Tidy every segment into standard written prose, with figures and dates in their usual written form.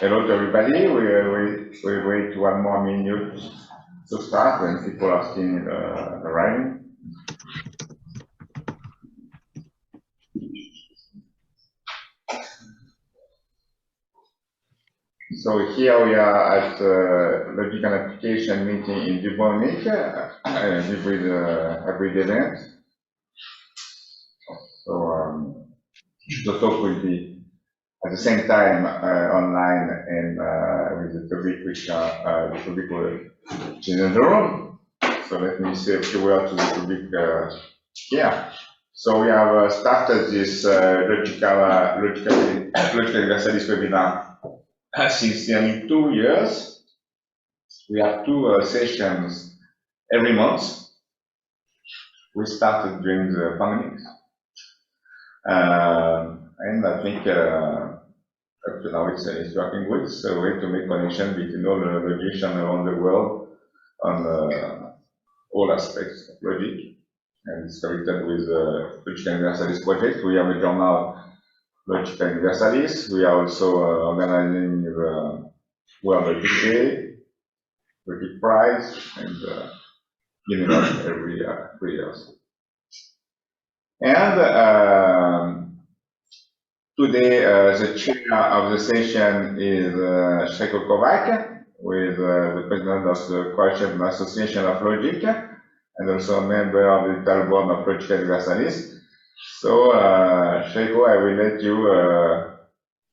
Hello to everybody. We wait 1 more minute to start when people are still arriving. So here we are at Logic and Application meeting in Dubrovnik, hybrid event. So the talk will be at the same time online and with the public, which is in the room. So let me say a few words to the public here. So we have started this logical universalist webinar since nearly 2 years. We have 2 sessions every month. We started during the pandemic. And I think up to now it's working good. It's a way to make connection between all the logicians around the world on all aspects of logic. And it's connected with the Logical Universalist project. We have a journal, Logical Universalist. We are also organizing the World Logic Day, Logic Prize, and giving out every 3 years. And today, the chair of the session is Srecko Kovac, with the president of the Croatian Association of Logic, and also a member of the Editorial Board of Logical Universalist. So, Srecko, I will let you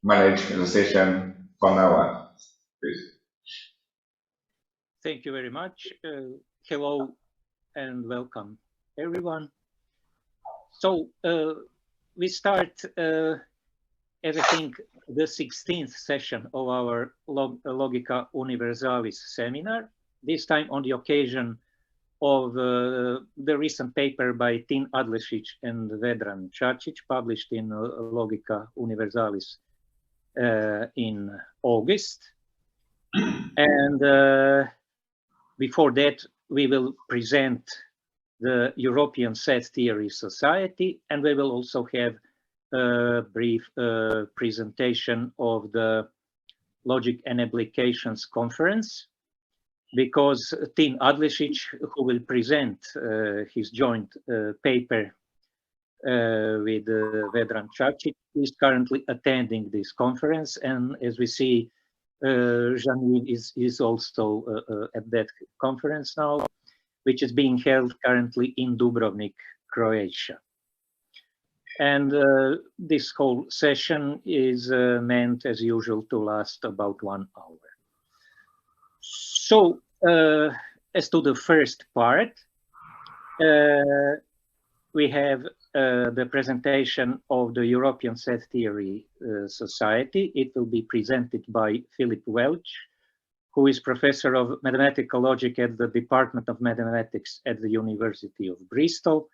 manage the session from now on, please. Thank you very much. Hello and welcome, everyone. So, we start, as I think, the 16th session of our Logica Universalis seminar, this time on the occasion of the recent paper by Tin Adlešic and Vedran Čačić, published in Logica Universalis in August. And before that, we will present the European Set Theory Society, and we will also have a brief presentation of the Logic and Applications Conference, because Tin Adlešic, who will present his joint paper with Vedran Čačić, is currently attending this conference, and as we see, Jean-Yves is also at that conference now, which is being held currently in Dubrovnik, Croatia. And this whole session is meant, as usual, to last about 1 hour. So, as to the first part, we have the presentation of the European Set Theory Society. It will be presented by Philip Welch, who is Professor of Mathematical Logic at the Department of Mathematics at the University of Bristol.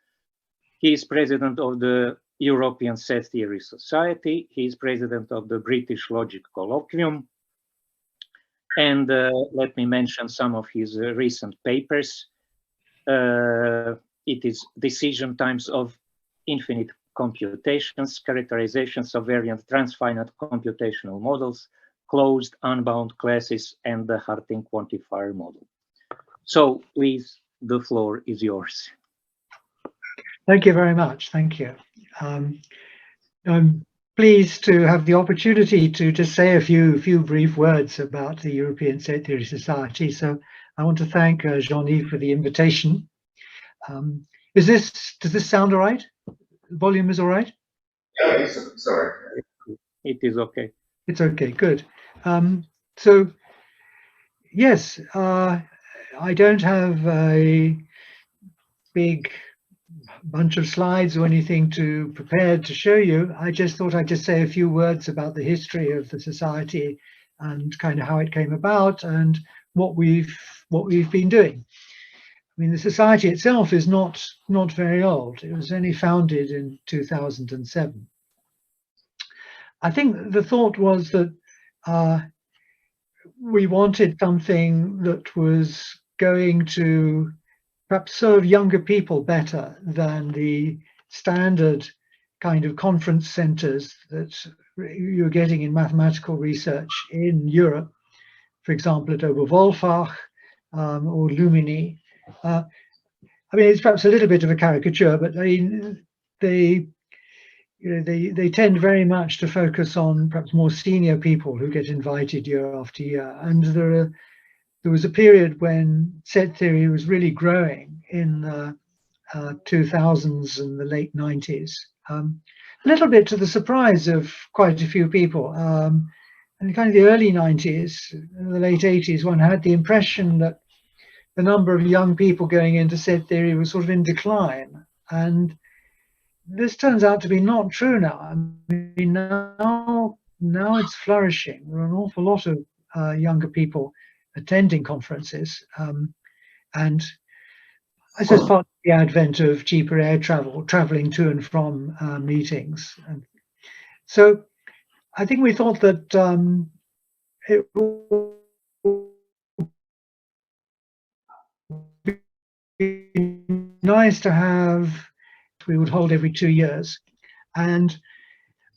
He is President of the European Set Theory Society. He is President of the British Logic Colloquium. And let me mention some of his recent papers. It is Decision Times of Infinite Computations, Characterizations of Variant Transfinite Computational Models, Closed Unbound Classes, and the Harting Quantifier Model. So please, the floor is yours. Thank you very much. Thank you. I'm pleased to have the opportunity to just say a few brief words about the European Set Theory Society. So I want to thank Jean-Yves for the invitation. Does this sound all right? The volume is all right? Yeah, it's all right. It is okay. It's okay, good. So yes, I don't have a big bunch of slides or anything prepared to show you. I just thought I'd just say a few words about the history of the society and kind of how it came about and what we've been doing. I mean, the society itself is not very old. It was only founded in 2007. I think the thought was that we wanted something that was going to perhaps serve younger people better than the standard kind of conference centers that you're getting in mathematical research in Europe, for example, at Oberwolfach or Lumini. I mean, it's perhaps a little bit of a caricature, but they tend very much to focus on perhaps more senior people who get invited year after year. And there was a period when set theory was really growing in the 2000s and the late 90s. A little bit to the surprise of quite a few people. In kind of the early 90s, the late 80s, one had the impression that the number of young people going into set theory was sort of in decline. And this turns out to be not true now. I mean, now it's flourishing. There are an awful lot of younger people attending conferences. And I suppose part of the advent of cheaper air travel, traveling to and from meetings. And so I think we thought that it would be nice to have, we would hold every 2 years, and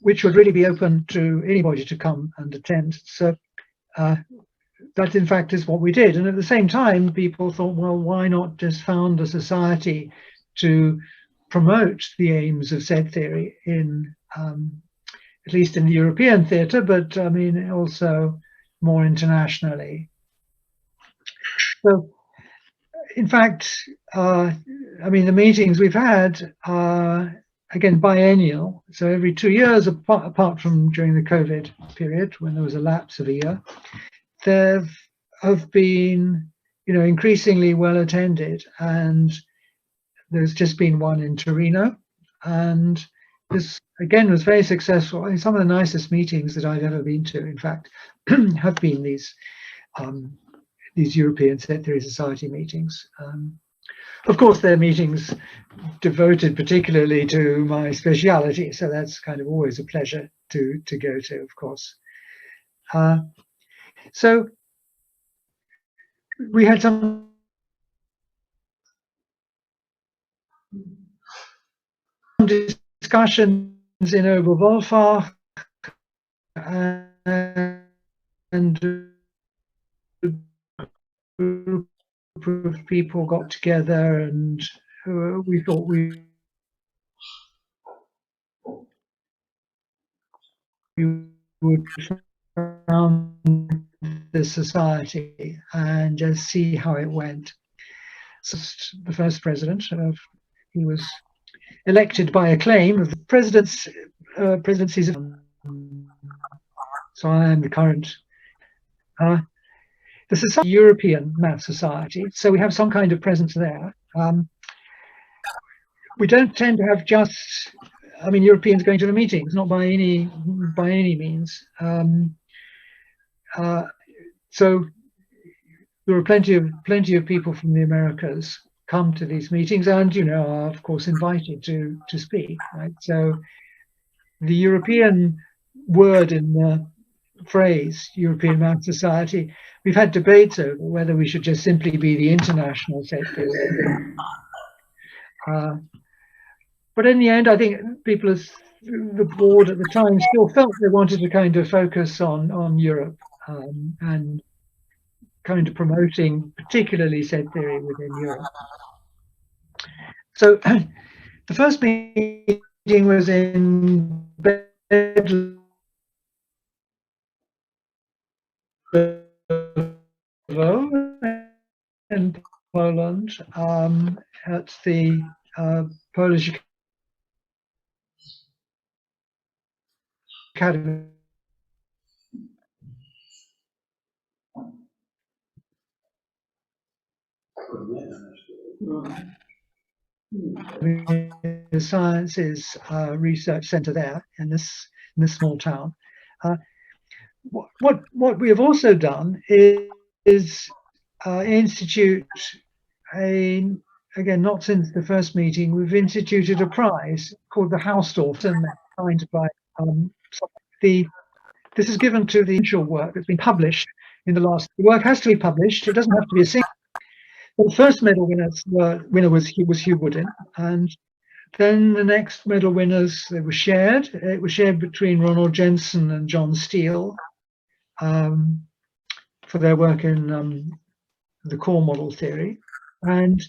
which would really be open to anybody to come and attend. So that in fact is what we did. And at the same time, people thought, well, why not just found a society to promote the aims of set theory in, at least in the European theatre, but I mean, also more internationally. So, in fact, I mean, the meetings we've had are, again, biennial. So every 2 years, apart from during the COVID period, when there was a lapse of a year, there have been, increasingly well attended. And there's just been one in Torino. And this, again, was very successful. I mean, some of the nicest meetings that I've ever been to, in fact, have been these European Set Theory Society meetings. Of course, they're meetings devoted particularly to my speciality, so that's kind of always a pleasure to go to, of course. So we had some discussions in Oberwolfach, and group of people got together, and we thought we would found the society and just see how it went. So the first president, he was elected by acclaim of the presidencies. So I am the current. The Society, European Math Society, so we have some kind of presence there. We don't tend to have just, I mean, Europeans going to the meetings, not by any means. So there are plenty of people from the Americas come to these meetings, and are of course invited to speak. Right, so the European word in the phrase European Math Society, we've had debates over whether we should just simply be the international set theory. But in the end, I think people, the board at the time, still felt they wanted to kind of focus on Europe and kind of promoting particularly set theory within Europe. So the first meeting was in in Poland, at the Polish Academy. The Sciences Research Center there in this small town. What we have also done is institute again, not since the first meeting, we've instituted a prize called the Hausdorff, signed by this is given to the initial work that's been published in the last. The work has to be published. It doesn't have to be a single. But the first medal winner was Hugh Woodin, and then the next medal winners, they were shared. It was shared between Ronald Jensen and John Steele for their work in the core model theory. And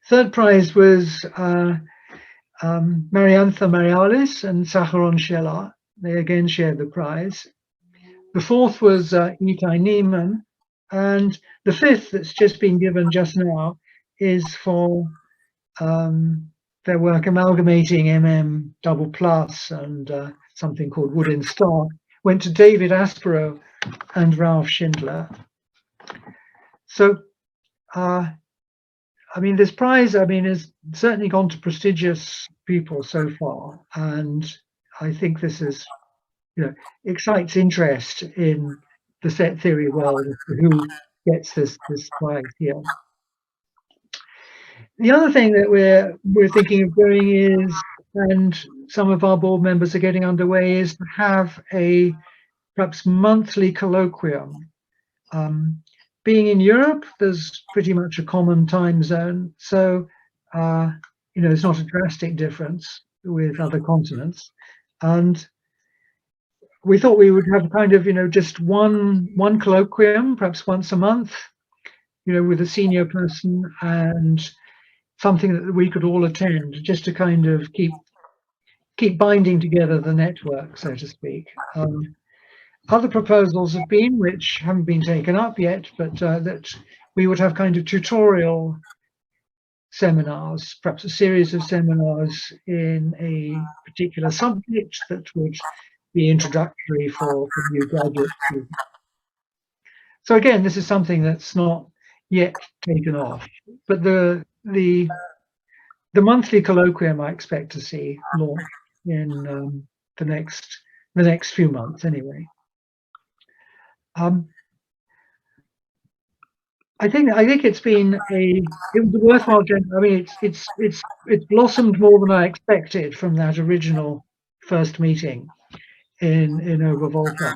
third prize was Mariantha Marialis and Sacharon Shelah. They again shared the prize. The fourth was Itai Niemann. And the fifth, that's just been given just now, is for their work amalgamating double plus and something called Wood and Star. Went to David Aspero and Ralph Schindler. So, I mean, this prize, I mean, has certainly gone to prestigious people so far, and I think this is, you know, excites interest in the set theory world as to who gets this prize here. The other thing that we're thinking of doing is, and some of our board members are getting underway, is to have a perhaps monthly colloquium. Being in Europe, there's pretty much a common time zone, so you know, it's not a drastic difference with other continents. And we thought we would have kind of, you know, just one colloquium, perhaps once a month, you know, with a senior person, and something that we could all attend, just to kind of keep binding together the network, so to speak. Other proposals have been, which haven't been taken up yet, but that we would have kind of tutorial seminars, perhaps a series of seminars in a particular subject that would be introductory for new graduate students. So again, this is something that's not yet taken off, but the monthly colloquium I expect to see launch in the next few months anyway. I think it's been it was a worthwhile journey. I mean, it's blossomed more than I expected from that original first meeting in Overvolta.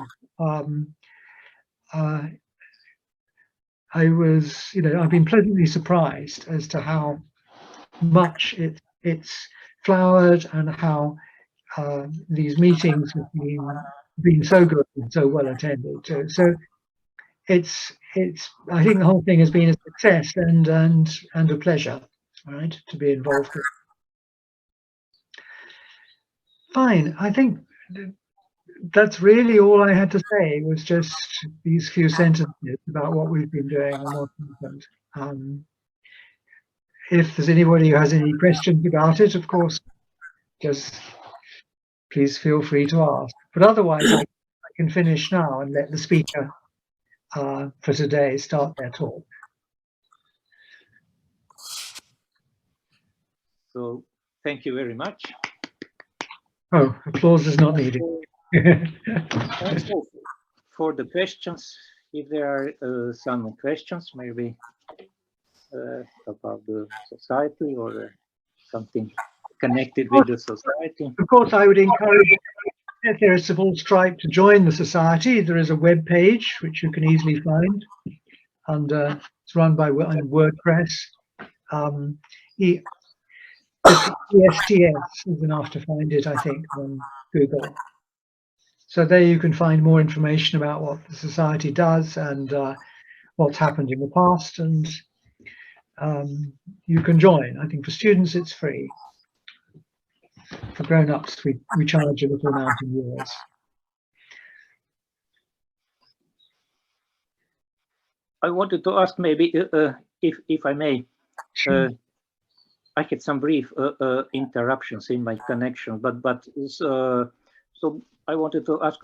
I was, you know, I've been pleasantly surprised as to how much it's flowered and how these meetings have been so good and so well attended too. So it's I think the whole thing has been a success and a pleasure, right, to be involved with. Fine, I think that's really all I had to say, was just these few sentences about what we've been doing and what happened. If there's anybody who has any questions about it, of course, just please feel free to ask. But otherwise, I can finish now and let the speaker for today start their talk. So thank you very much. Oh, applause is not needed. For the questions, if there are some questions, maybe about the society or something connected with the society. Of course, I would encourage theorists of all stripe to join the society. There is a web page which you can easily find, and it's run by WordPress. ESTS is enough to find it, I think, on Google. So there you can find more information about what the society does and what's happened in the past, and you can join. I think for students it's free. For grown-ups, we charge a little amount in euros. I wanted to ask maybe, if I may, Sure. I had some brief interruptions in my connection, but so I wanted to ask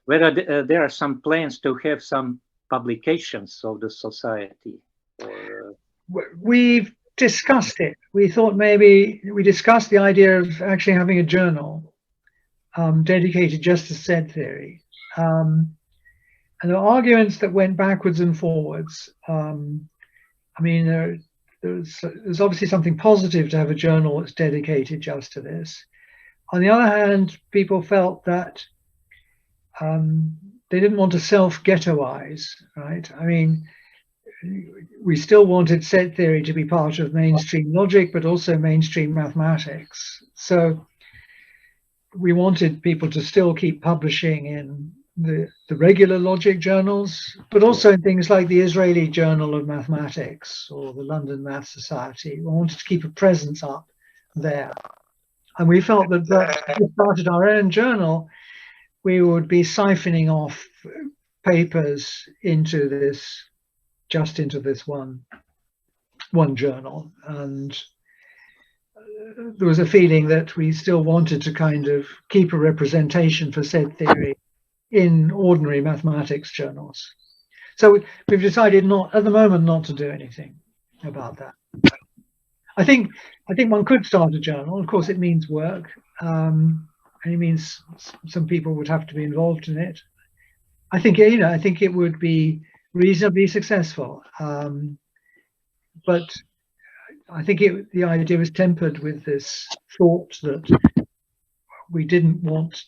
whether there are some plans to have some publications of the society. Or, We've discussed it. We thought maybe we discussed the idea of actually having a journal dedicated just to set theory. And the arguments that went backwards and forwards. I mean, there's obviously something positive to have a journal that's dedicated just to this. On the other hand, people felt that they didn't want to self-ghettoize, right? I mean, we still wanted set theory to be part of mainstream logic, but also mainstream mathematics. So we wanted people to still keep publishing in the regular logic journals, but also in things like the Israeli Journal of Mathematics or the London Math Society. We wanted to keep a presence up there. And we felt that if we started our own journal, we would be siphoning off papers into this, just into this one journal. And there was a feeling that we still wanted to kind of keep a representation for set theory in ordinary mathematics journals. So we've decided not, at the moment, not to do anything about that. I think one could start a journal. Of course, it means work, and it means some people would have to be involved in it. I think, you know, I think it would be reasonably successful, but I think the idea was tempered with this thought that we didn't want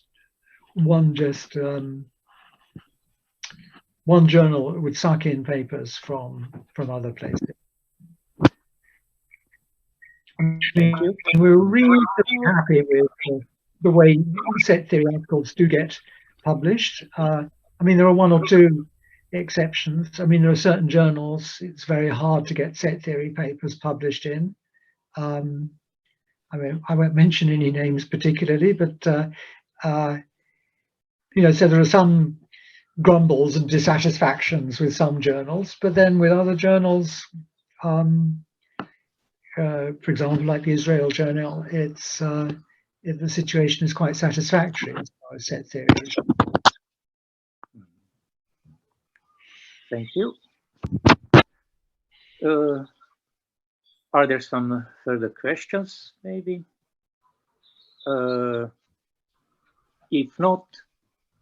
one journal would suck in papers from other places. We're really happy with the way set theory articles do get published. I mean, there are one or two exceptions. I mean, there are certain journals it's very hard to get set theory papers published in. I mean, I won't mention any names particularly, but you know, so there are some grumbles and dissatisfactions with some journals, but then with other journals, for example, like the Israel Journal, it's the situation is quite satisfactory as far as set theory. Thank you. Are there some further questions, maybe? If not,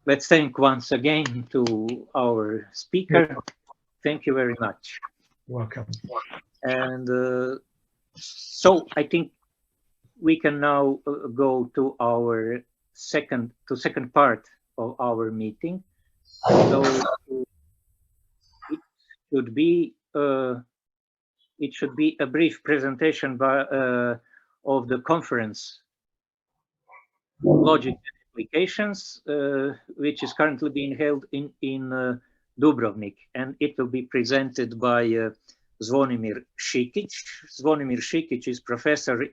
let's thank once again to our speaker. Thank you very much. Welcome. And so I think we can now go to our second part of our meeting. So it should be a brief presentation by of the conference Logic and Applications, which is currently being held in Dubrovnik, and it will be presented by Zvonimir Šikić. Zvonimir Šikić is professor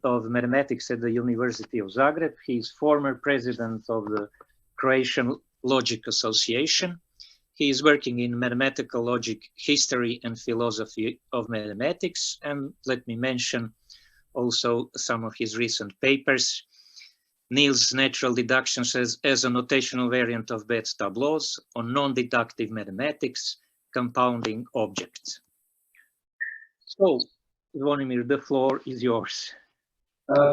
of mathematics at the University of Zagreb. He is former president of the Croatian Logic Association. He is working in mathematical logic, history, and philosophy of mathematics. And let me mention also some of his recent papers. Niel's natural deductions as a notational variant of Betz tableaus on non-deductive mathematics, compounding objects. So, Zvonimir, the floor is yours.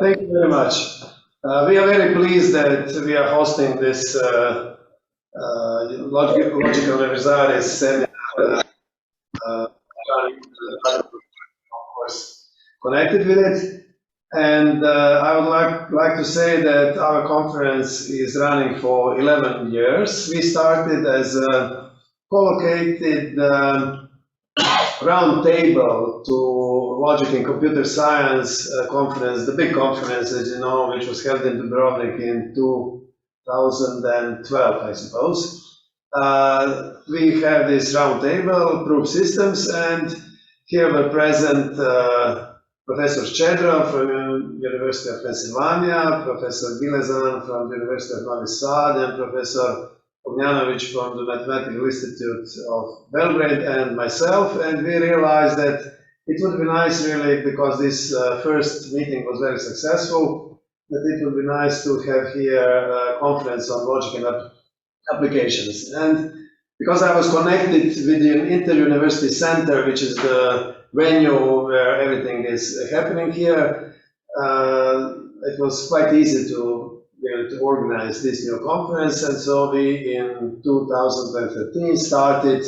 Thank you very much. We are very pleased that we are hosting this logical universalis seminar, of course, connected with it. And I would like to say that our conference is running for 11 years. We started as a collocated round table to logic and computer science conference, the big conference, as you know, which was held in Dubrovnik in 2012, I suppose. We have this round table, proof systems, and here were present Professor Shchedrov from University of Pennsylvania, Professor Gilezan from the University of Novi Sad, and Professor Ognjanović from the Mathematical Institute of Belgrade, and myself. And we realized that it would be nice, really, because this first meeting was very successful, that it would be nice to have here a conference on logic and applications. And because I was connected with the Inter-University Center, which is the venue where everything is happening here, it was quite easy to organize this new conference. And so we, in 2013, started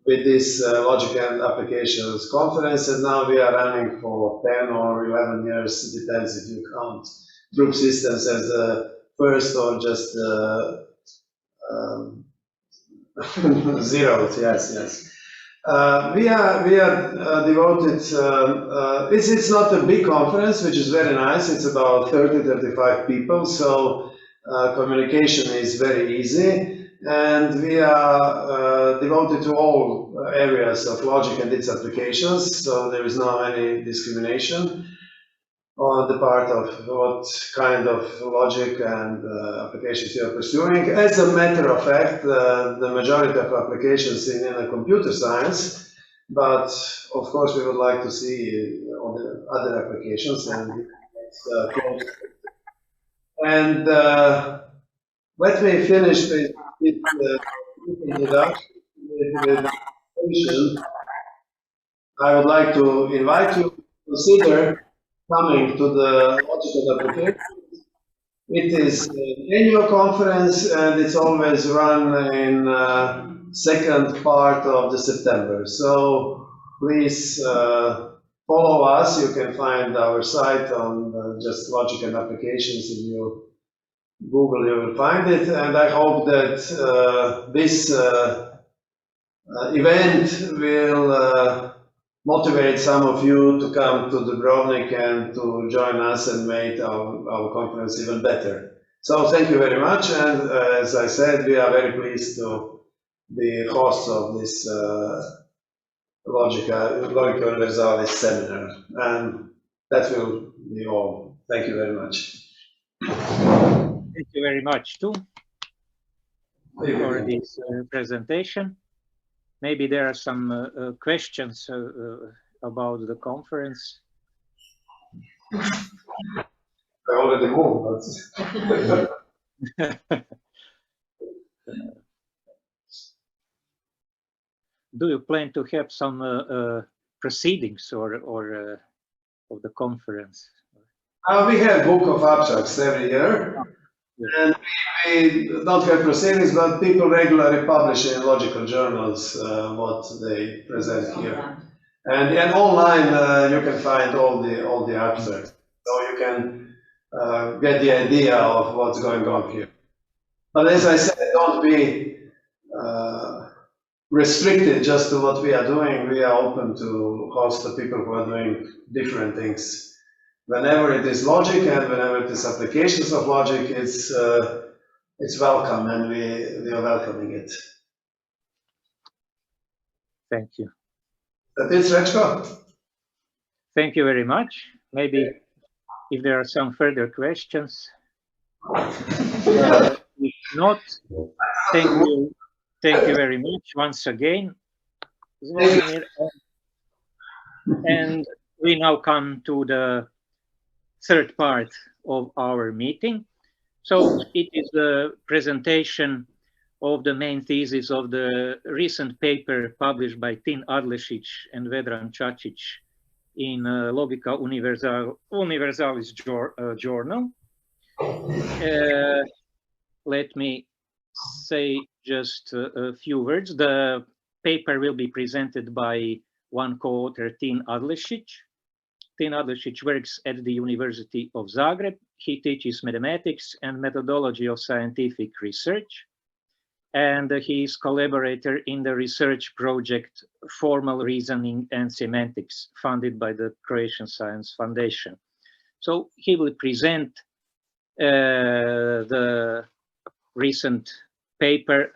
with this Logic and Applications conference, and now we are running for 10 or 11 years, it depends if you count group systems as the first or just zeros, yes. We are devoted. It's not a big conference, which is very nice. It's about 30-35 people, so communication is very easy, and we are devoted to all areas of logic and its applications. So there is no any discrimination on the part of what kind of logic and applications you are pursuing. As a matter of fact, the majority of applications in computer science, but of course we would like to see all the other applications and close. And let me finish with introduction. I would like to invite you to consider coming to the logical application. It is an annual conference and it's always run in second part of the September. So please follow us. You can find our site on just logic and applications. If you Google, you will find it. And I hope that this event will motivate some of you to come to Dubrovnik and to join us and make our conference even better. So thank you very much, and as I said, we are very pleased to be hosts of this Logica Universalis seminar, and that will be all. Thank you very much. Thank you very much too for this presentation. Maybe there are some questions about the conference. I already moved, but do you plan to have some proceedings or of the conference? we have book of abstracts every year, and we don't have proceedings, but people regularly publish in logical journals what they present here. And online you can find all the abstracts, so you can get the idea of what's going on here. But as I said, don't be restricted just to what we are doing. We are open to host the people who are doing different things. Whenever it is logic and whenever it is applications of logic, it's welcome, and we are welcoming it. Thank you. That is Srecko. Thank you very much. Maybe if there are some further questions. If not, thank you very much once again. And we now come to the third part of our meeting. So it is the presentation of the main thesis of the recent paper published by Tin Adlešic and Vedran Čačić in Logica Universalis journal. Let me say just a few words. The paper will be presented by one co-author, Tin Adlešic. Tin Adlešic works at the University of Zagreb. He teaches mathematics and methodology of scientific research. And he is collaborator in the research project Formal Reasoning and Semantics, funded by the Croatian Science Foundation. So he will present the recent paper,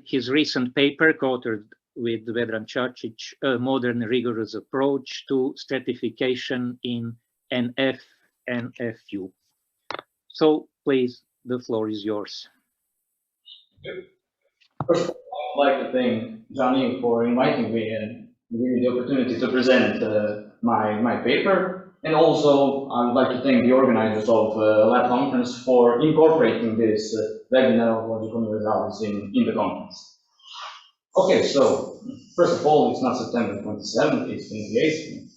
his recent paper, co-authored with Vedran Čačić, a modern rigorous approach to stratification in NFU. So please, the floor is yours. First of all, I'd like to thank Johnny for inviting me and giving me the opportunity to present my paper. And also, I would like to thank the organizers of LAB conference for incorporating this webinar of Logica Universalis in the conference. Okay, so first of all, it's not September 27th, it's 28th.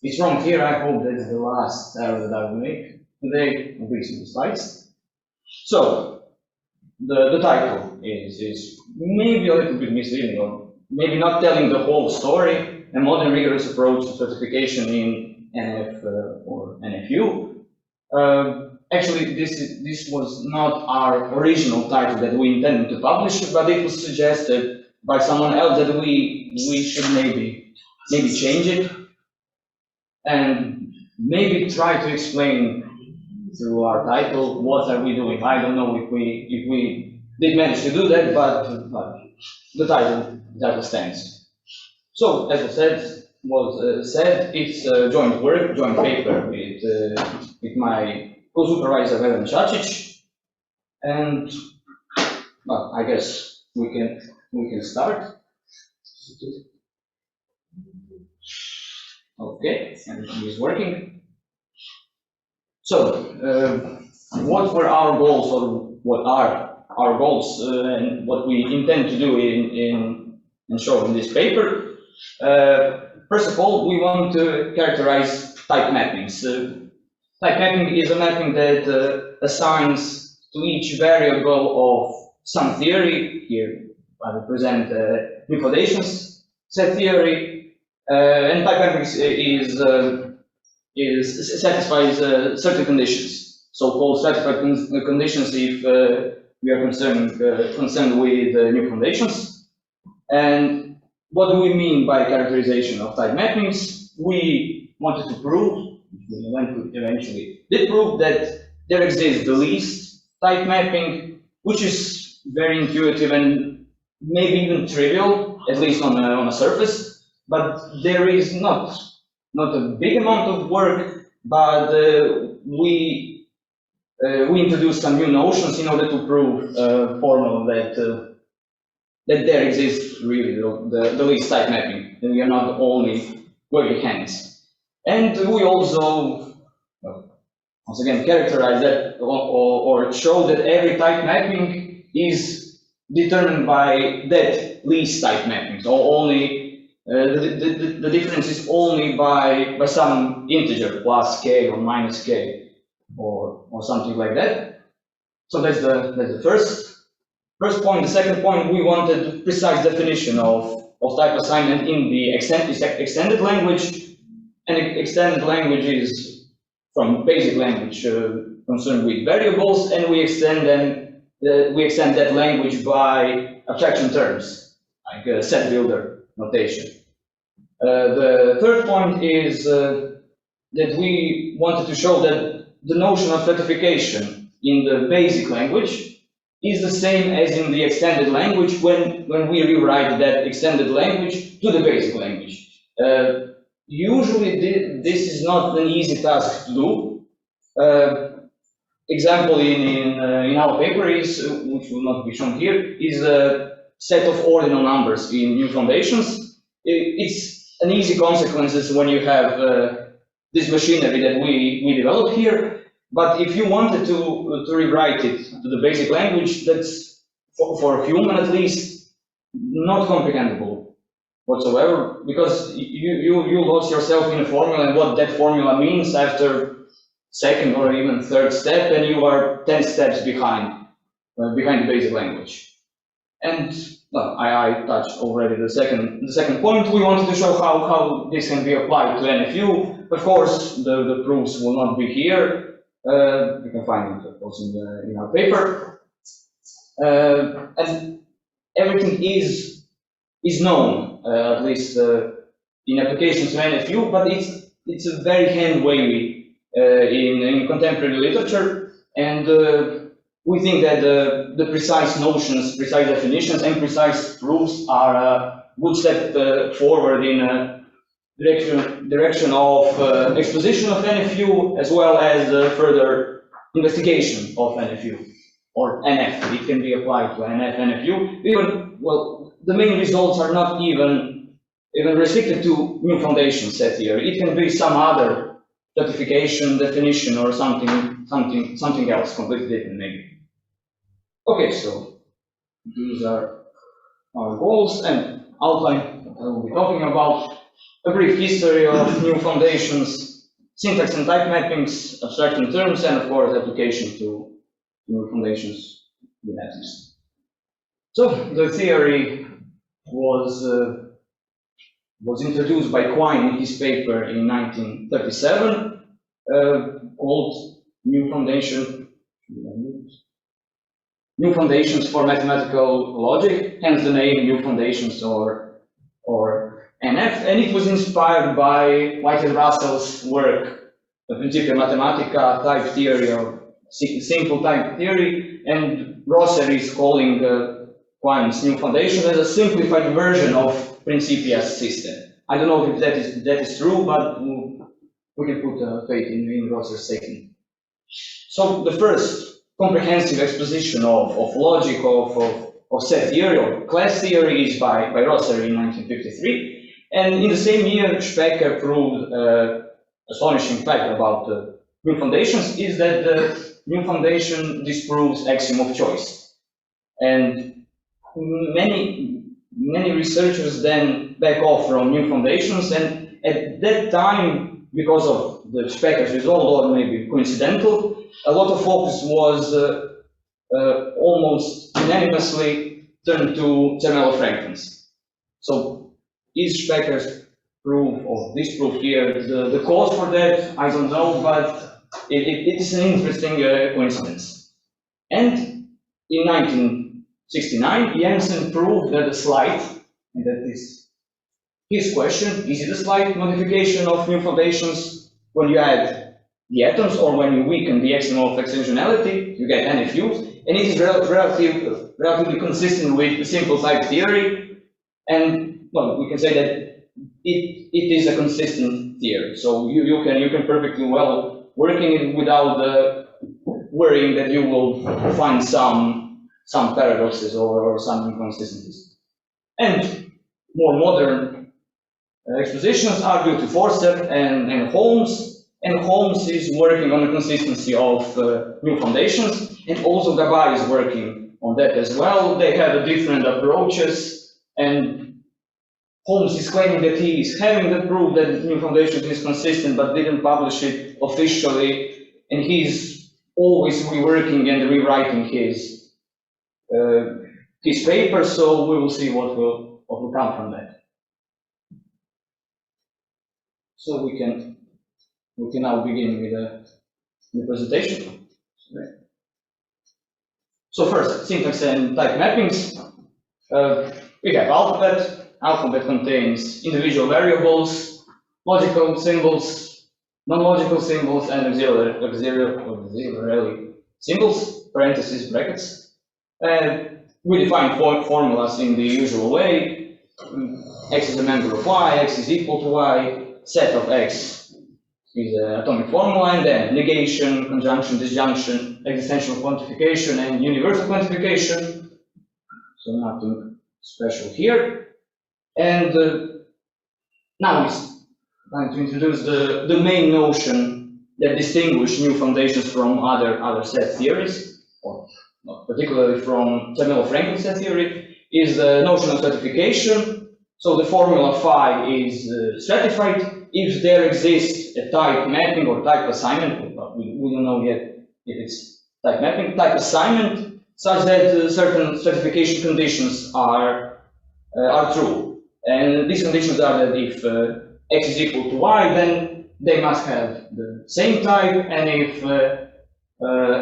It's wrong here. I hope that's the last error that I will make today, at least in the slides. So, the title is maybe a little bit misleading, or maybe not telling the whole story. A modern rigorous approach to certification in NF or NFU. Actually, this was not our original title that we intended to publish, but it was suggested by someone else that we should maybe change it, and maybe try to explain through our title what are we doing. I don't know if we did manage to do that, but the title stands. So as I said, it's a joint work, joint paper with my co-supervisor Adlešic, and well, I guess we can start. Okay, everything is working. So, what were our goals, or what are our goals, and what we intend to do and show in this paper? First of all, we want to characterize type mappings. Type mapping is a mapping that assigns to each variable of some theory. Here I represent new foundations set theory, and type mapping satisfies certain conditions, so-called stratified conditions if we are concerned with new foundations. And what do we mean by characterization of type mappings? We wanted to prove, we eventually did prove, that there exists the least type mapping, which is very intuitive and maybe even trivial, at least on a surface, but there is not a big amount of work, but we introduced some new notions in order to prove formal that there exists really the least type mapping, and we are not only waving hands. And we also, once again, characterize that or show that every type mapping is determined by that least type mapping. So only the difference is only by some integer, plus k or minus k, or something like that. So that's the first point. The second point, we wanted precise definition of type assignment in the extended language, and extended language is from basic language concerned with variables, and we extend that language by abstraction terms, like set builder notation. The third point is that we wanted to show that the notion of stratification in the basic language is the same as in the extended language when we rewrite that extended language to the basic language. Usually this is not an easy task to do. Example in our paper is, which will not be shown here, is a set of ordinal numbers in new foundations. It's an easy consequences when you have this machinery that we developed here. But if you wanted to rewrite it to the basic language, that's for a human at least not comprehensible whatsoever, because you lost yourself in a formula and what that formula means after second or even third step, and you are 10 steps behind the basic language. And well, I touched already the second point. We wanted to show how this can be applied to NFU. Of course, the proofs will not be here. You can find it, of course, in our paper. And everything is known, at least in applications to NFU, but it's a very hand-wavy in contemporary literature, and we think that the precise notions, precise definitions, and precise proofs are a good step forward in direction of exposition of NFU, as well as further investigation of NFU, or NF. It can be applied to NF, NFU. Even, well, the main results are not even restricted to new foundation set theory. It can be some other stratification definition or something else, completely different maybe. Okay, so these are our goals and outline that I will be talking about. A brief history of new foundations, syntax and type mappings, abstraction terms, and of course application to new foundations with atoms. So the theory was introduced by Quine in his paper in 1937, called New Foundation. new foundations for mathematical logic, hence the name New Foundations or NF, and it was inspired by Whitehead Russell's work, the Principia Mathematica type theory or simple type theory, and Rosser is calling Quine's New Foundation as a simplified version of Principia's system. I don't know if that is true, but we can put faith in Rosser's statement. So the first comprehensive exposition of logic of set theory or class theory is by Rosser in 1953. And in the same year, Specker proved astonishing fact about new foundations is that the new foundation disproves axiom of choice. And many researchers then back off from new foundations, and at that time, because of the Specker's result, or maybe coincidental, a lot of focus was almost unanimously turned to Zermelo-Franklin's. So is Specker's proof or disproof here the cause for that? I don't know, but it is an interesting coincidence. And in 1969, Jensen proved that the slight, and that is his question, is it a slight modification of new foundations when you add the atoms or when you weaken the axiom of extensionality, you get NFUs, and it is relatively consistent with the simple type theory, and well, we can say that it is a consistent theory. So you can perfectly well working it without worrying that you will find some paradoxes or some inconsistencies. And more modern expositions are due to Forster and Holmes. And Holmes is working on the consistency of new foundations, and also Gabay is working on that as well. They have different approaches, and Holmes is claiming that he is having the proof that new foundations is consistent, but didn't publish it officially, and he's always reworking and rewriting his paper. So we will see what will come from that. So we can now begin with the presentation. So first, syntax and type mappings. We have alphabet. Alphabet contains individual variables, logical symbols, non-logical symbols, and auxiliary symbols, parentheses, brackets. We define formulas in the usual way. X is a member of Y, X is equal to Y, set of X is an atomic formula, and then negation, conjunction, disjunction, existential quantification, and universal quantification. So nothing special here. And now it's time to introduce the main notion that distinguish new foundations from other set theories, or not particularly from Zermelo-Frankl set theory, is the notion of stratification. So the formula phi is stratified if there exists a type mapping or type assignment, but we don't know yet if it's type mapping, type assignment, such that certain stratification conditions are true. And these conditions are that if X is equal to Y, then they must have the same type, and if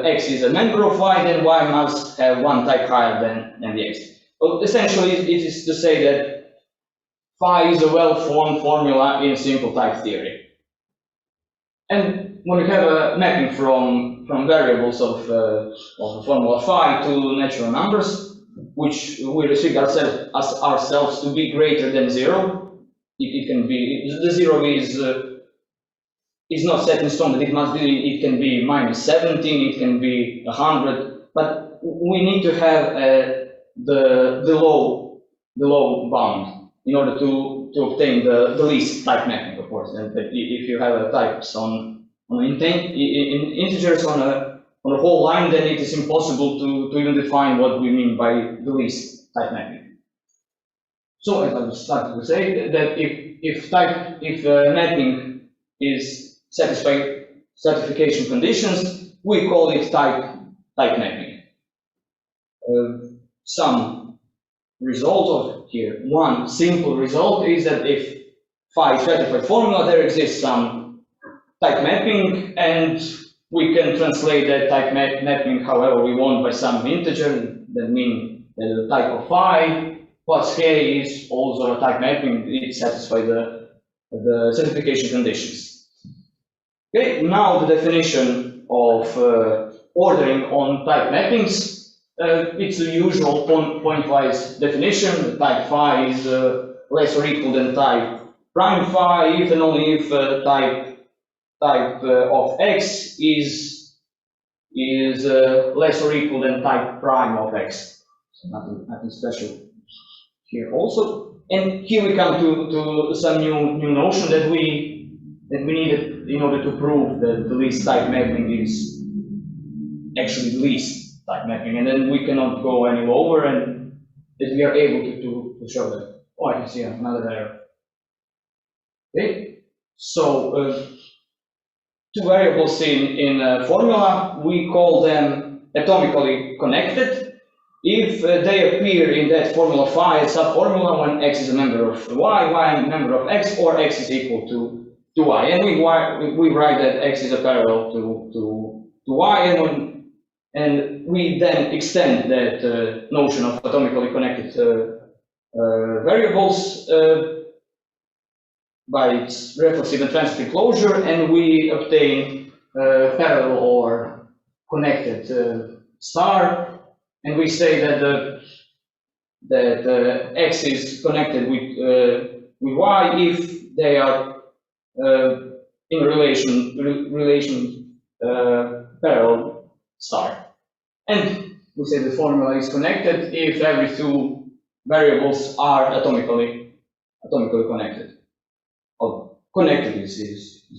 X is a member of Y, then Y must have one type higher than the X. But essentially, it is to say that phi is a well-formed formula in simple type theory. And when we have a mapping from variables of the formula phi to natural numbers, which we restrict ourselves to be greater than 0. It can be, the 0 is not set in stone, but it can be minus 17, it can be 100, but we need to have the low bound in order to obtain the least type mapping, of course. And if you have types on integers on a whole line, then it is impossible to even define what we mean by the least type mapping. So as I was starting to say, that if mapping is satisfying stratification conditions, we call it type mapping. Some result of here, one simple result is that if phi is stratified formula, there exists some type mapping, and we can translate that type mapping however we want by some integer. That means that the type of phi plus k is also a type mapping. It satisfies the certification conditions. Okay, now the definition of ordering on type mappings. It's the usual point-wise definition. The type phi is less or equal than type prime phi if and only if type of x is less or equal than type prime of x. So nothing special here also. And here we come to some new notion that we needed in order to prove that the least type mapping is actually the least type mapping, and then we cannot go any lower, and that we are able to show that. Oh, I can see another error. Okay, so two variables in a formula, we call them atomically connected if they appear in that formula phi as subformula when x is a member of y, y is a member of x, or x is equal to y. And we write that x is a parallel to y, and we then extend that notion of atomically connected variables by its reflexive and transitive closure, and we obtain parallel or connected star, and we say that x is connected with y if they are in relation parallel star, and we say the formula is connected if every two variables are atomically connected. Oh, connected is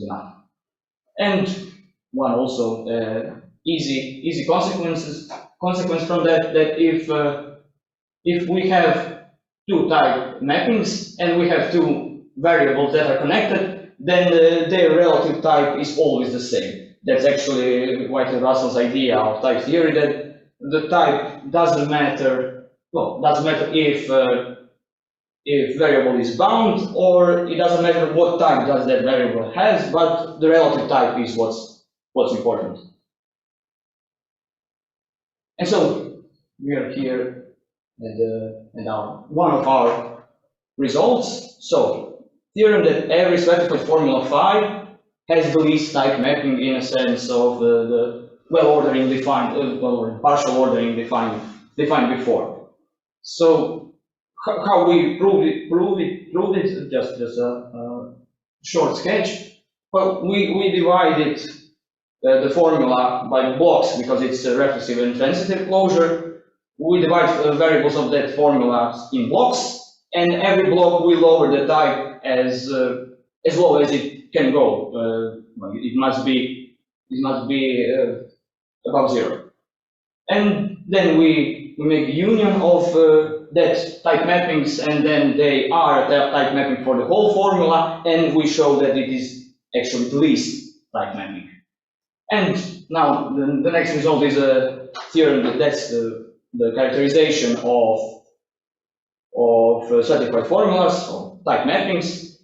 enough. And one also easy consequence from that if we have two type mappings and we have two variables that are connected, then their relative type is always the same. That's actually White and Russell's idea of type theory, that the type doesn't matter. Well, doesn't matter if variable is bound, or it doesn't matter what type does that variable has, but the relative type is what's important. And so we are here and one of our results. So theorem that every stratified formula phi has the least type mapping in a sense of the well-ordering defined, partial ordering defined before. So how we proved it, just a short sketch. Well, we divided the formula by blocks because it's a reflexive and transitive closure. We divide the variables of that formula in blocks, and every block we lower the type as low as it can go. It must be above 0. And then we make the union of that type mappings, and then they are a type mapping for the whole formula, and we show that it is actually the least type mapping. And now the next result is a theorem that's the characterization of stratified formulas or type mappings.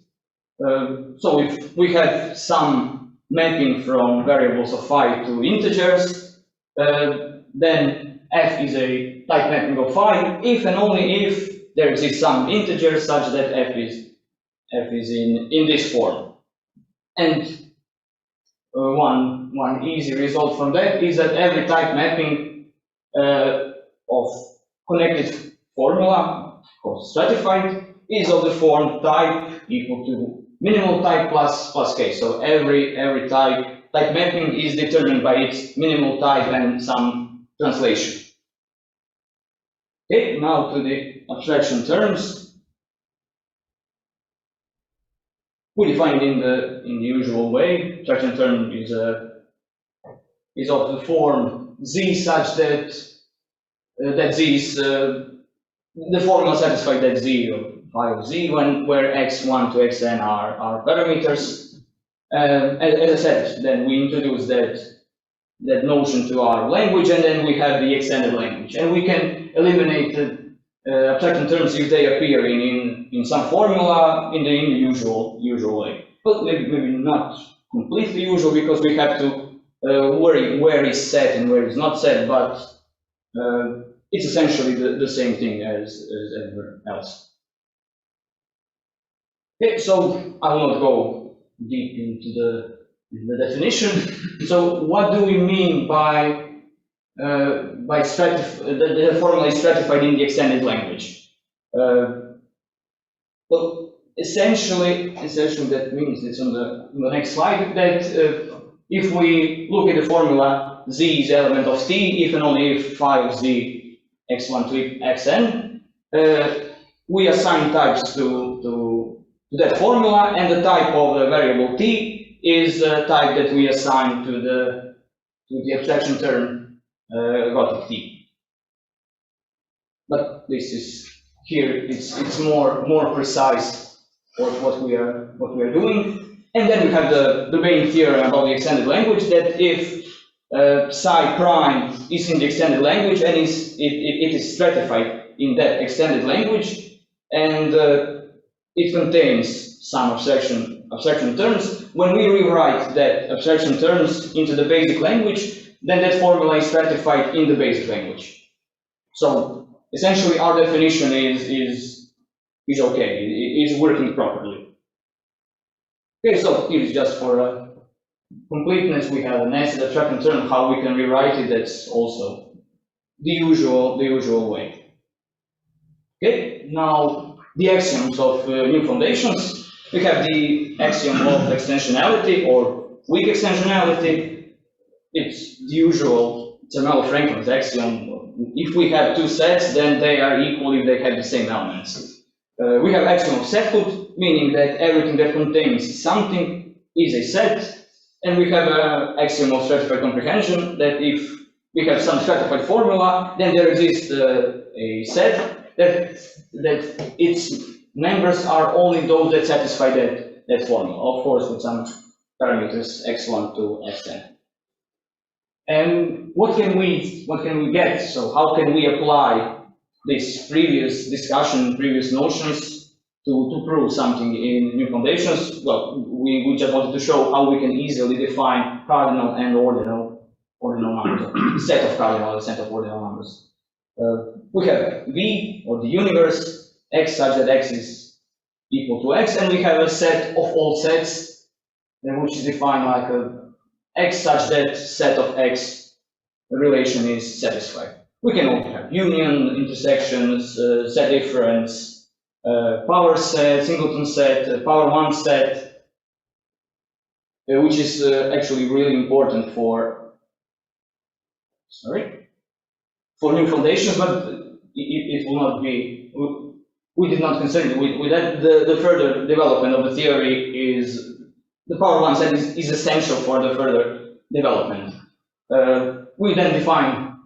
So if we have some mapping from variables of phi to integers, then f is a type mapping of phi if and only if there exists some integer such that f is in this form. And one easy result from that is that every type mapping of connected formula, or stratified, is of the form type equal to minimal type plus k. So every type mapping is determined by its minimal type and some translation. Okay, now to the abstraction terms. We define it in the usual way. Abstraction term is of the form z such that z is the formula satisfies that z of phi of z where x1 to xn are parameters. As I said, then we introduce that notion to our language, and then we have the extended language, and we can eliminate abstraction terms if they appear in some formula in the usual way. But maybe not completely usual, because we have to where is set and where is not set, but it's essentially the same thing as everywhere else. Okay, so I will not go deep into the definition. So what do we mean by the formula is stratified in the extended language? Well, essentially that means, it's on the next slide, that if we look at the formula, z is element of t if and only if phi of z x1 to xn, we assign types to that formula, and the type of the variable t is the type that we assign to the abstraction term Gothic t. But this is here, it's more precise for what we are doing. And then we have the main theorem about the extended language, that if psi prime is in the extended language and it is stratified in that extended language, and it contains some abstraction terms, when we rewrite that abstraction terms into the basic language, then that formula is stratified in the basic language. So essentially our definition is okay, it is working properly. Okay, so here is just for completeness, we have an nested abstraction term, how we can rewrite it, that's also the usual way. Okay, now the axioms of new foundations. We have the axiom of extensionality or weak extensionality. It's the usual Zermelo-Franklin's axiom. If we have two sets, then they are equal if they have the same elements. We have axiom of sethood, meaning that everything that contains something is a set, and we have an axiom of stratified comprehension, that if we have some stratified formula, then there exists a set that its members are only those that satisfy that formula, of course with some parameters x1 to xn. And what can we get? So how can we apply this previous discussion, previous notions to prove something in new foundations? Well, we just wanted to show how we can easily define cardinal and ordinal numbers, set of cardinal and set of ordinal numbers. We have V, or the universe, x such that x is equal to x, and we have a set of all sets, which is defined like a x such that set of x relation is satisfied. We can also have union, intersections, set difference, power set, singleton set, power 1 set, which is actually really important for new foundations, but it will not be, we did not consider it. With that, the further development of the theory is, the power 1 set is essential for the further development. We then define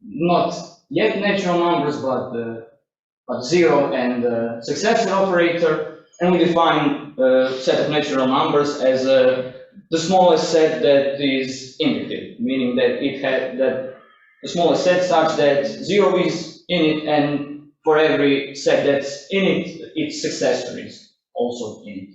not yet natural numbers, but zero and successor operator, and we define a set of natural numbers as the smallest set that is inductive, meaning that it had that the smallest set such that zero is in it, and for every set that's in it, its successor is also in it.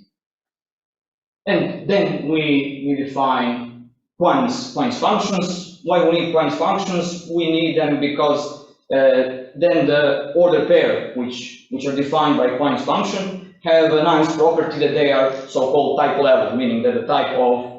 And then we define Quine's functions. Why we need Quine's functions? We need them because then the order pair, which are defined by Quine's function, have a nice property that they are so-called type level, meaning that the type of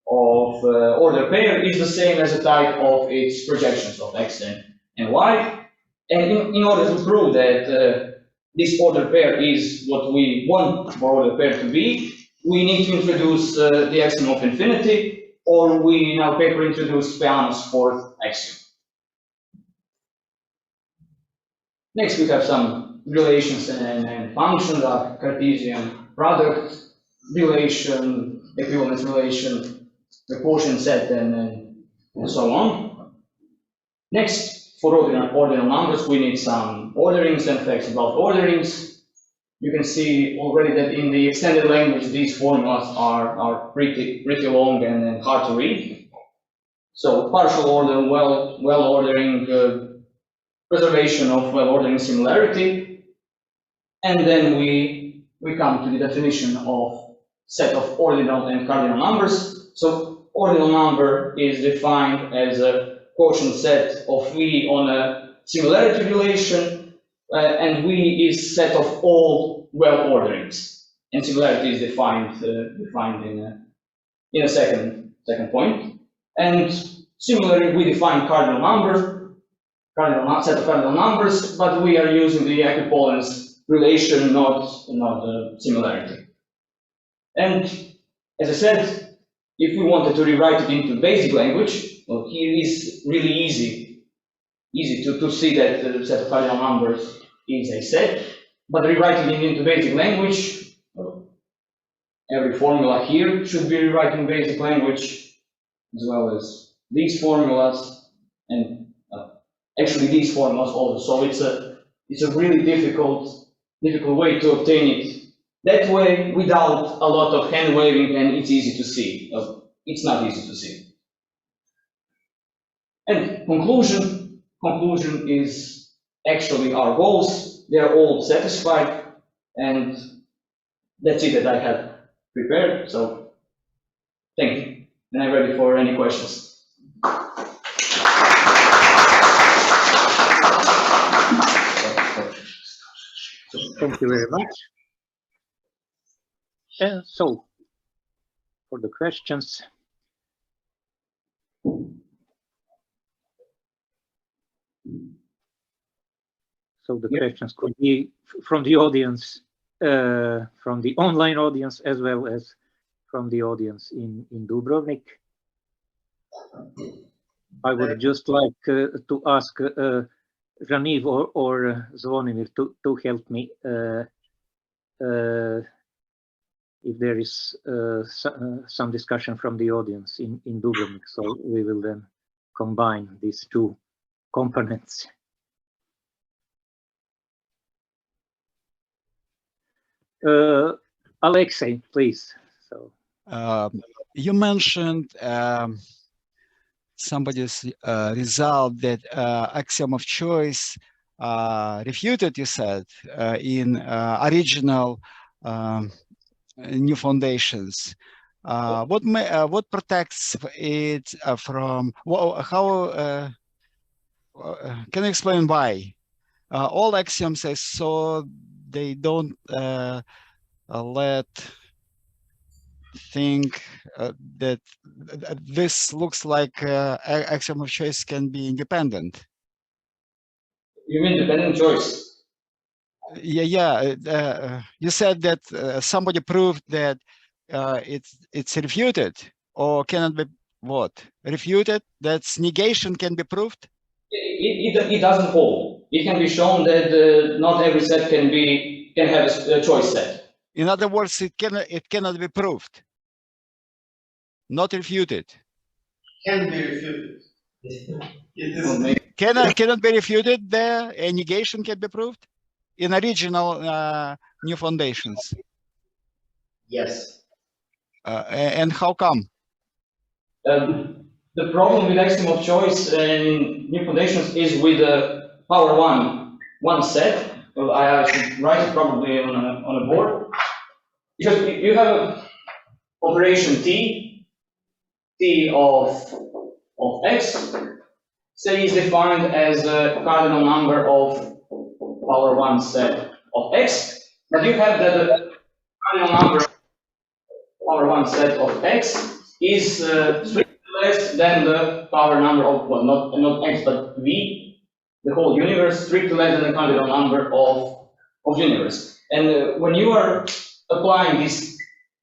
order pair is the same as the type of its projections of x and y. And in order to prove that this order pair is what we want for order pair to be, we need to introduce the axiom of infinity, or we in our paper introduce Peano's fourth axiom. Next, we have some relations and functions like Cartesian product relation, equivalence relation, the quotient set, and so on. Next, for ordinal numbers, we need some orderings and facts about orderings. You can see already that in the extended language, these formulas are pretty long and hard to read. So partial order, well ordering, preservation of well ordering similarity, and then we come to the definition of set of ordinal and cardinal numbers. So ordinal number is defined as a quotient set of V on a similarity relation, and V is set of all well orderings, and similarity is defined in a second point. And similarly, we define cardinal number, set of cardinal numbers, but we are using the equivalence relation, not similarity. And as I said, if we wanted to rewrite it into basic language, well, here is really easy to see that the set of cardinal numbers is a set, but rewriting it into basic language, well, every formula here should be rewritten in basic language, as well as these formulas, and actually these formulas also. So it's a really difficult way to obtain it that way without a lot of hand waving, and it's easy to see. It's not easy to see. And conclusion is actually our goals. They are all satisfied, and that's it that I have prepared. So thank you, and I'm ready for any questions. Thank you very much. So, for the questions, so the questions could be from the audience, from the online audience, as well as from the audience in Dubrovnik. I would just like to ask Raniv or Zvonimir to help me if there is some discussion from the audience in Dubrovnik. So we will then combine these two components. Alexei, please. So you mentioned somebody's result that axiom of choice refuted, you said, in original new foundations. What protects it from? How can you explain why? All axioms say so. They don't let think that this looks like axiom of choice can be independent. You mean dependent choice? Yeah. You said that somebody proved that it's refuted, or cannot be what? Refuted? That's negation can be proved? It doesn't hold. It can be shown that not every set can have a choice set. In other words, it cannot be proved. Not refuted. Can be refuted. Cannot be refuted. There, a negation can be proved in original new foundations. Yes. And how come? The problem with axiom of choice in new foundations is with the power one set. Well, I should write it probably on a board, because you have an operation t of x. Say is defined as a cardinal number of power one set of x, but you have that the cardinal number of power one set of x is strictly less than the power number of, well, not x but v, the whole universe, strictly less than the cardinal number of universe. And when you are applying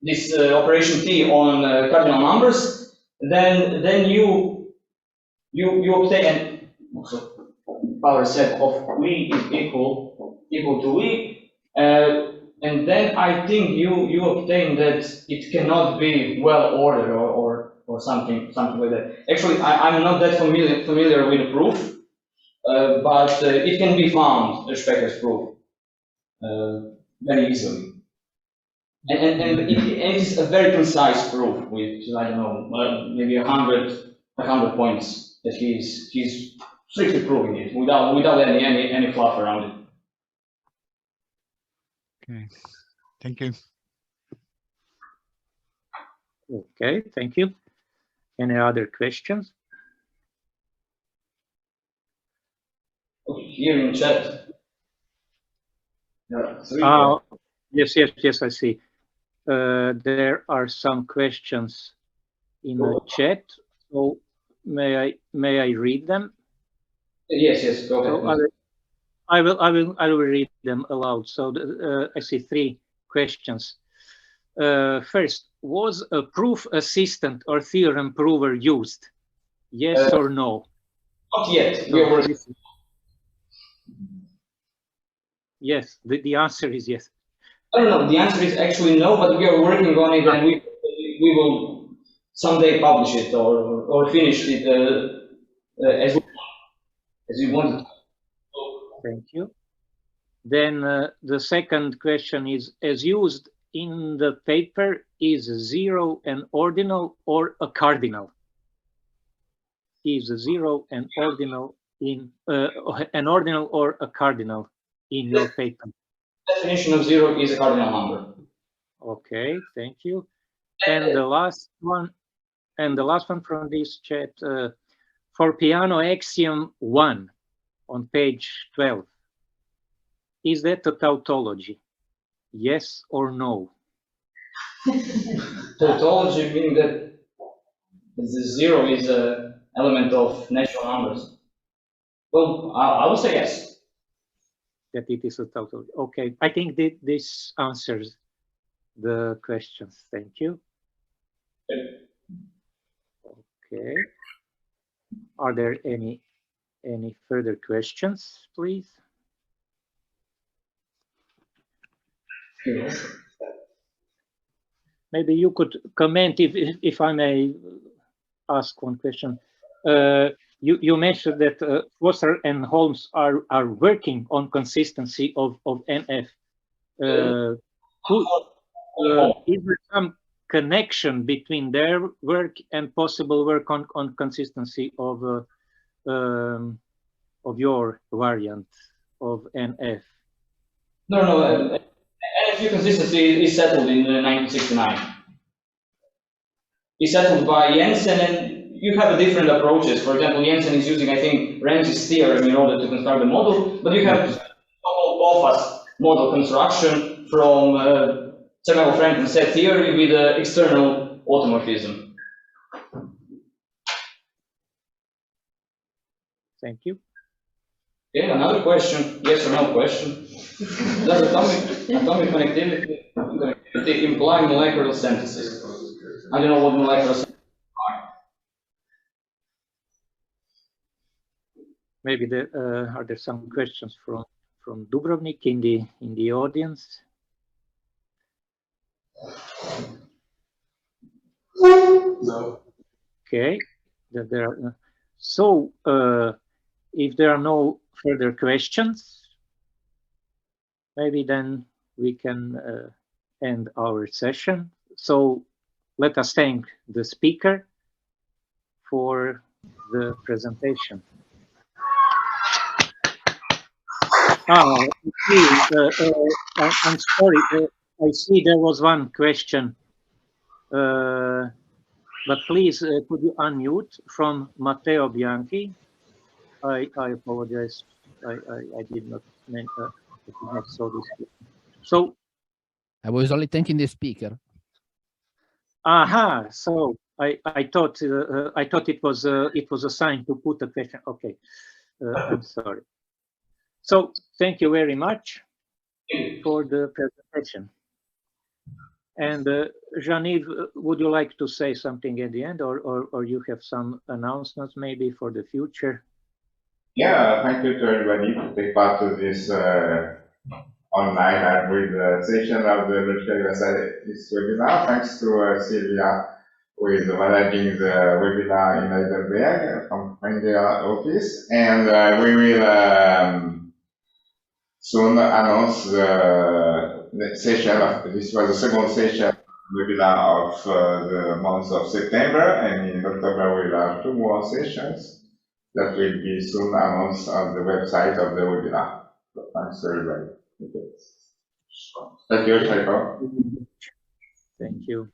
this operation t on cardinal numbers, then you obtain power set of v is equal to v, and then I think you obtain that it cannot be well ordered or something like that. Actually, I'm not that familiar with the proof, but it can be found, Specker's proof, very easily. And it is a very concise proof with, I don't know, maybe 100 points that he's strictly proving it without any fluff around it. Okay, thank you. okay, thank you. Any other questions? Here in chat. Yeah, Yes, I see. There are some questions in the chat. So may I read them? Yes, go ahead. So I will read them aloud. So I see 3 questions. First, was a proof assistant or theorem prover used? Yes or no? Not yet. So yes, the answer is yes. I don't know. The answer is actually no, but we are working on it, and we will someday publish it or finish it as we want. Thank you. Then the second question is, as used in the paper, is 0 an ordinal or a cardinal? Is 0 an ordinal in an ordinal or a cardinal in your paper? Definition of 0 is a cardinal number. Okay, thank you. And the last one from this chat, for piano axiom 1 on page 12, is that a tautology? Yes or no? Tautology meaning that the 0 is an element of natural numbers. Well, I would say yes. That it is a tautology. Okay, I think that this answers the questions. Thank you. Okay. Are there any further questions, please? Maybe you could comment, if I may ask one question. You mentioned that Foster and Holmes are working on consistency of NF. Is there some connection between their work and possible work on consistency of your variant of NF? No. NFU consistency is settled in 1969. It's settled by Jensen, and you have different approaches. For example, Jensen is using, I think, Ramsey's theorem in order to construct the model, but you have Kovac model construction from Srecko set theory with external automorphism. Thank you. Okay, another question, yes or no question. Does atomic connectivity imply molecular synthesis? I don't know what molecular synthesis are. Maybe are there some questions from Dubrovnik in the audience? No. Okay. So if there are no further questions, maybe then we can end our session. So let us thank the speaker for the presentation. I'm sorry, I see there was one question, but please could you unmute from Matteo Bianchi? I apologize, I did not saw this. So I was only thanking the speaker. Aha, so I thought it was a sign to put a question. Okay, I'm sorry. So thank you very much for the presentation. And Jean-Yves, would you like to say something at the end, or you have some announcements maybe for the future? Yeah, thank you to everybody to take part to this online hybrid session of the Logical Universalist webinar. Thanks to Sylvia, who is managing the webinar in Heidelberg from Springer office. And we will soon announce the session. This was the second session webinar of the month of September, and in October we'll have 2 more sessions that will be soon announced on the website of the webinar. So thanks everybody. Thank you, Srecko. Thank you.